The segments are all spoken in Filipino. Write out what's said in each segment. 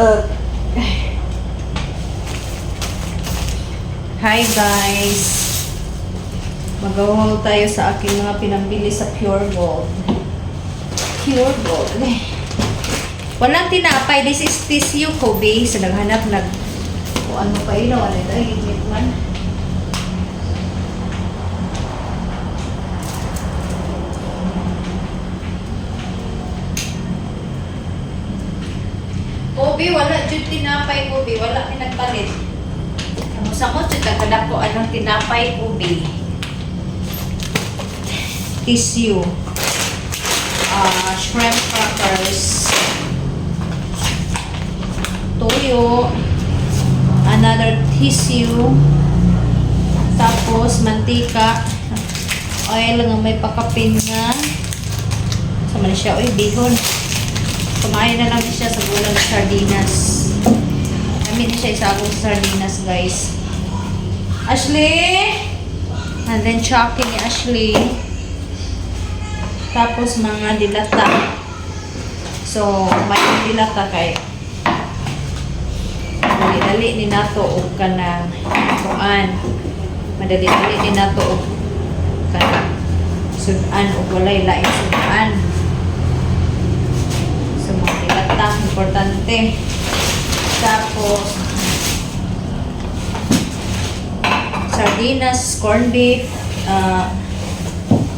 Uh, Hi guys! Mag-haul tayo sa aking mga pinambili sa Pure Gold. Pure Gold. Walang tinapay. This is tissue, Kobe. So, naghanap kung ano pa yun. Wala tayo. Gigit man. Kobe, wala dyan tinapay, Kobe. Wala pinagpalit. Sa mo, tagada ko anong tinapay, Kobe. Tissue. Shrimp crackers. Toyo. Another tissue. Tapos, mantika. Oil nga may pakapin na. Sama na siya. Uy, bihon. Kumain na lang siya sa gulang sardinas. Kami na siya isagong sardinas, guys. Ashley! And then, chocolate ni Ashley. Tapos, mga dilata. So, may dilata kay madali-dali ni nato o kanang kuan. Madali-dali ni nato o kanang sudan o walay laing sudan. So, mga dilata, importante. Tapos, sardinas, corned beef,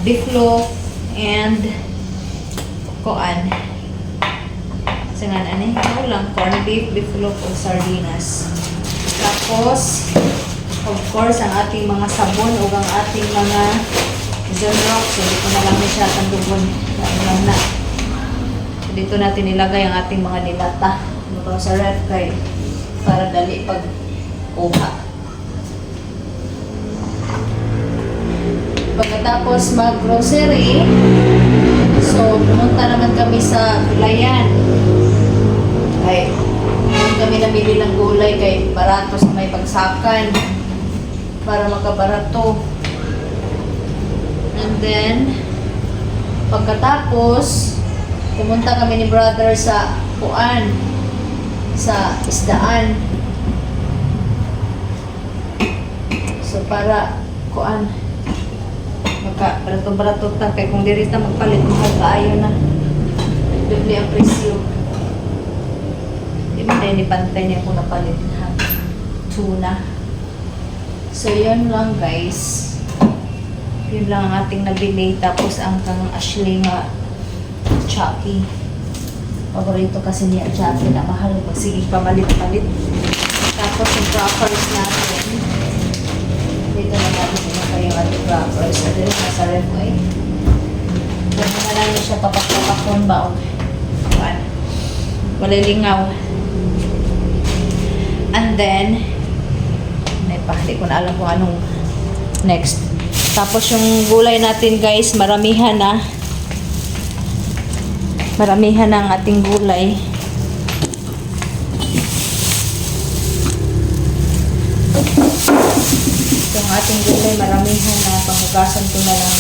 beef loaf, and kuan. Sa nga na ito lang, corned beef, beef loaf, o sardinas. Tapos, of course, ang ating mga sabon o ang ating mga Zonrox. So, dito na lang siya tandugon. Lang na. So, dito natin ilagay ang ating mga nilata. Ito sa ref kay para dali pag kuha. Pagkatapos mag-grocery, so pumunta naman kami sa gulayan. Ay, kami namili ng gulay kay barato sa may pagsakan para makabarato. And then, pagkatapos, pumunta kami ni brother sa kuan, sa isdaan. So, para kuan, barato-barato ta kay kung diri ta magpalit mahal kaayo na. Doble ang presyo. Di man din ipantay niya kung napalit ha. Tuna. So, yun lang guys. Yun lang ang ating nabili. Tapos ang kang Ashley nga Chucky. Paborito kasi niya Chucky na mahal. Sige, pamalit-palit. Tapos yung crackers natin. Dito na natin yung ating crackers. Ito yung nasa ref ko eh. Gano'n na lang siya papak-papakon ba? Wala lingaw. And then, hindi ko na alam kung anong next. Tapos yung gulay natin guys, maramihan na. Maramihan na ang ating gulay. So, ang ating gulay, maramihan na. Panghugasan ko na lang.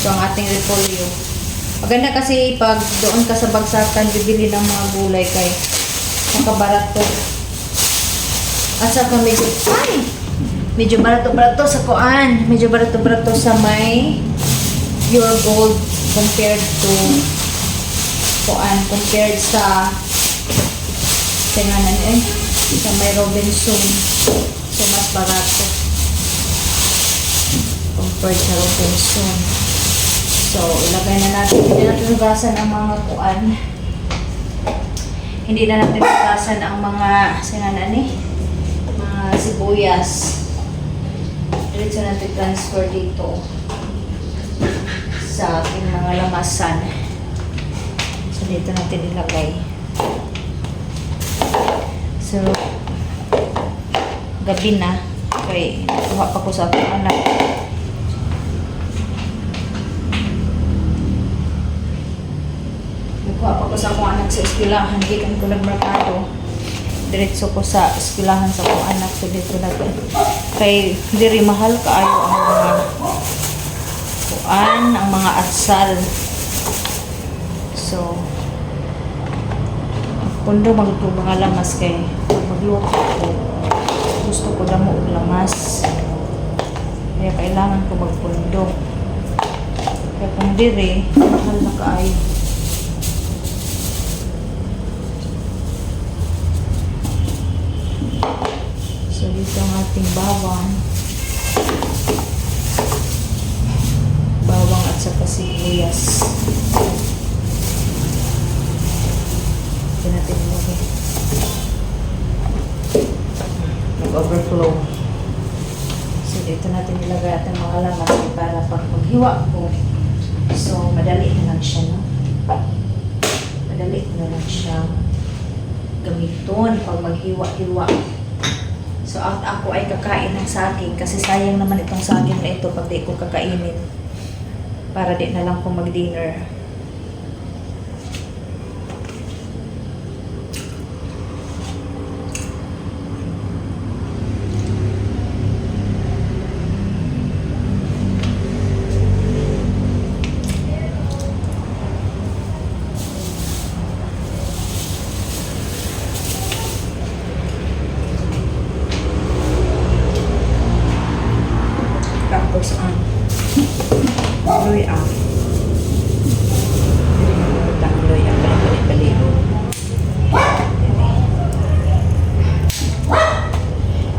So, ang ating repolyo. Maganda kasi pag doon ka sa bagsakan, bibili ng mga gulay kay makabarato. At saka medyo barato-barato sa kuan. Medyo barato-barato sa may Pure Gold compared to kuan. Compared sa tinganan sa may Robinson. So, mas barato. Compared sa Robinson. So, ilagay na natin. Hindi natin hugasan ang mga kuan. Hindi na natin hugasan ang mga tinganan mga sibuyas. Diretso natin transfer dito sa ating mga lamasan. So, dito natin ilagay. So, gabi na. Okay, nakuha pa ko sa aking anak. Nakuha pa ko sa akong anak sa eskwelahan. Gikan ko nagmerkado. Diretso ko sa eskwelahan sa akong anak. So, dito natin. Kay, diri mahal kaayo ang mga kuan, ang mga atsal. So, pundo magto mga lamas kay pag magluto ko gusto ko damo og lamas kaya kailangan ko magpundo kaya kung dire mahal na kaayo. So dito ang ating bawang at saka sibuyas. Ito natin ilagay. Mag-overflow. So, dito natin ilagay ating mga lamas para pag maghiwa ko. So, madali na lang siya, no? Madali na lang siya gamiton pag maghiwa-hiwa. So, ako ay kakain ng saging kasi sayang naman itong saging na ito pag di ko kakainin. Para di na lang ko mag-dinner. Tapos loy ang loy ang balik-balik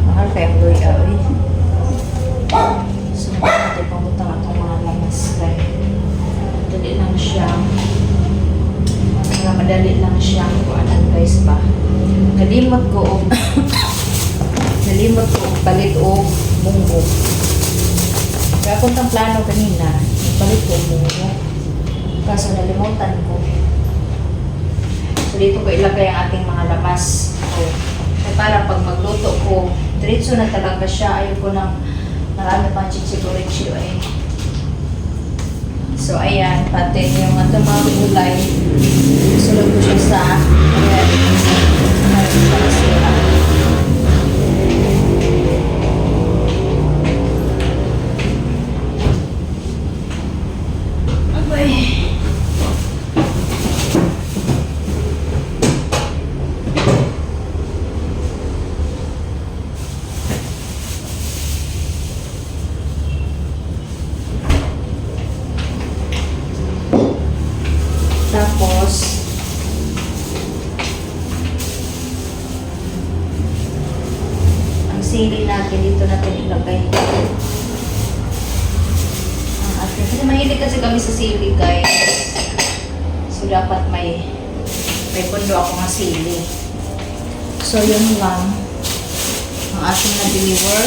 mahal kayang loy ang so natin pangutang atong mga lamas kay madali lang siya kuanan guys ba nalimot ko palit o munggo. Kaya kung tang plano kanina, palit ko munggo. Kaso nalimutan ko. So dito ko ilagay ang ating mga lamas. So, para pag magluto ko, diretso na talaga siya. Ayaw ko ng marami pang chichigurichi eh. So ayan, pati yung atong mga gulay. Sulog ko siya sa tapos ang sili natin dito natin ilagay ang ating kasi mahilig kasi kami sa sili guys, so dapat may pundo ako ng sili. So yun lang ang ating na-deliver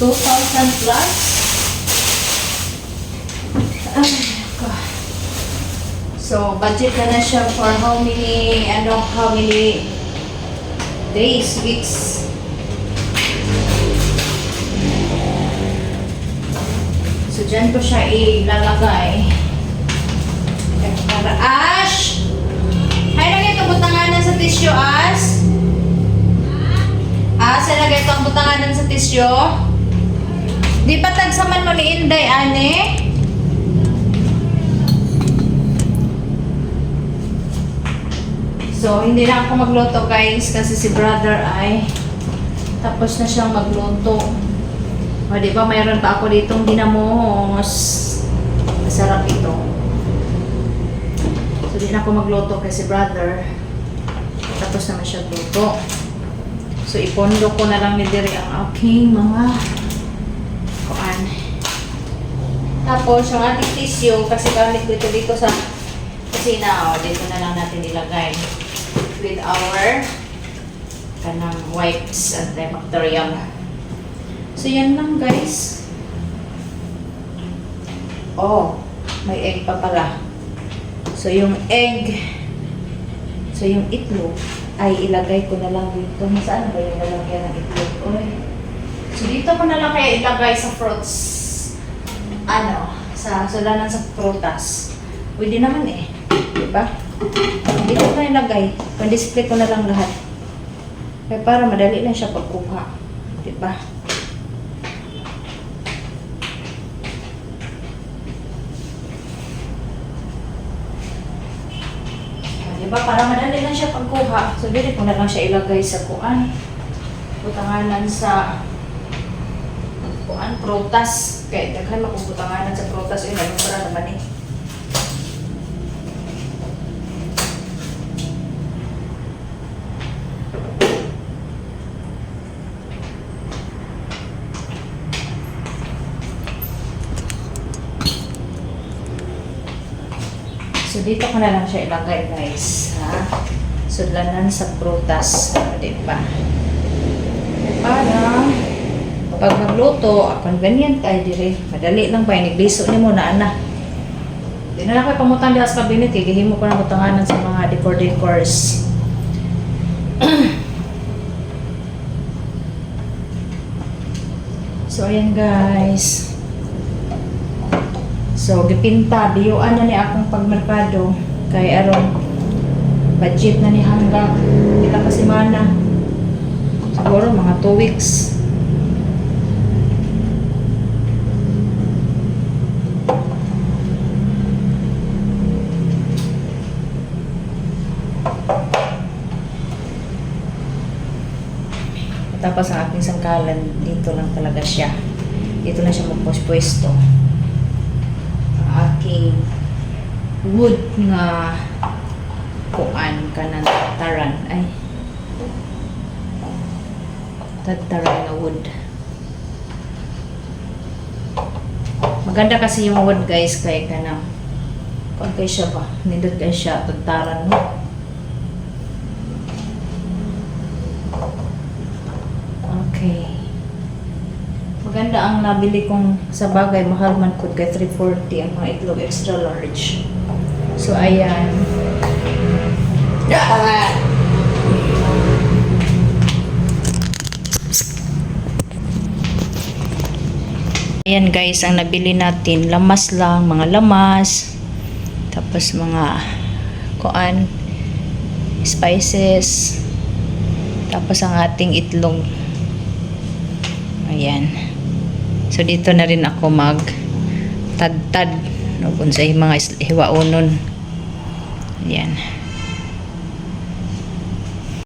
2,000 plus. So, budget na siya for how many days, weeks. So, dyan ko siya ilalagay. Para Ash! Hay na ito butanganan sa tissue, Ash? Ash, hay na ito ang butanganan sa tissue? Di ba tagsaman mo ni Inday, ane? So, hindi na ako magluto guys kasi si brother ay tapos na siyang magluto. O, diba mayroon pa ako ditong dinamos. Masarap ito. So, di na ako magluto kasi si brother tapos naman siya luto. So, ipondo ko na lang ni Diri ang aking mga kuan. Tapos, yung ating tissue kasi gamit ko ito dito sa kusina. O, dito na lang natin ilagay. With our kanang wipes antibacterial. So, yan lang guys. Oh, may egg pa pala. So, yung itlog ay ilagay ko na lang dito. Saan ba yung lalagyan ng itlog? Oy. So, dito ko na lang kaya ilagay sa fruits. Sa sulanan sa prutas. Pwede naman eh. Diba? Dito ko na ilagay. Pan-display ko na lang lahat. Kaya para madali lang siya pagkuha. Diba? Diba? Para madali lang siya pagkuha. So, dito ko na lang siya ilagay sa kuan. Butanganan sa kuan, prutas. Kaya daghan makubutanganan sa prutas. Yun, ano para naman eh. So, dito ko na lang siya ilagay, guys. Ha? Sudlanan sa prutas. Diba? Para pag magluto, convenient tayo dire. Madali lang ba? Nigliso ni mo na, ana. Di na lang kayo pamutang di sa kabinet. Hihimo ko na mutanganan sa mga decors. So, ayan, guys. So, gipinta, biyuan na ni akong pagmerkado. Kay aron, budget na ni hanggang ilang kasimana. Siguro, mga 2 weeks. Tapos ang aking sangkalan, dito lang talaga siya. Dito lang siya magpwesto. Aking wood nga kuan kanang tataran ay tataran na wood. Maganda kasi yung wood, guys, kay kanang pag kay siya ba nindot kay siya tataran mo. Okay. Maganda ang nabili kong sa bagay, mahal man po kay 340 ang mga itlog extra large. So, ayan. Ayan, guys, ang nabili natin, lamas lang, mga lamas. Tapos mga kuan, spices. Tapos ang ating itlog. Ayan. So, dito na rin ako mag-tad-tad. Kung sa mga hiwaonon. Ayan.